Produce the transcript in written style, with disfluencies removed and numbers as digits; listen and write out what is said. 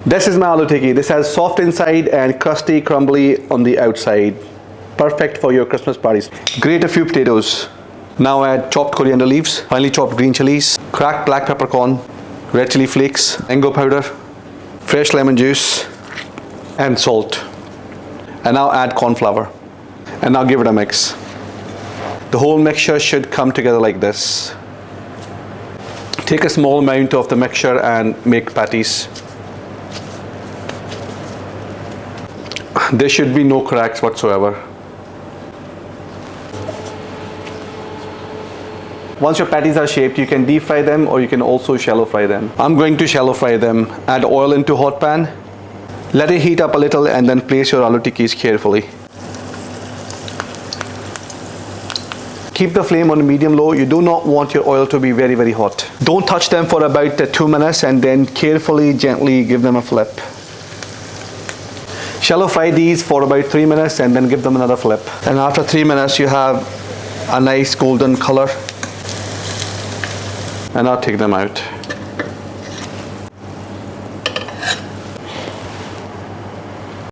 This is my aloo tikki. This has soft inside and crusty, crumbly on the outside. Perfect for your Christmas parties. Grate a few potatoes. Now add chopped coriander leaves, finely chopped green chilies, cracked black peppercorn, red chili flakes, mango powder, fresh lemon juice, and salt. And now add corn flour. And now give it a mix. The whole mixture should come together like this. Take a small amount of the mixture and make patties. There should be no cracks whatsoever. Once your patties are shaped, you can deep fry them or you can also shallow fry them. I'm going to shallow fry them. Add oil into hot pan. Let it heat up a little and then place your aloo tikkis carefully. Keep the flame on medium-low. You do not want your oil to be very, very hot. Don't touch them for about 2 minutes and then carefully, gently give them a flip. Shallow fry these for about 3 minutes and then give them another flip. And after 3 minutes, you have a nice golden color. And I'll take them out.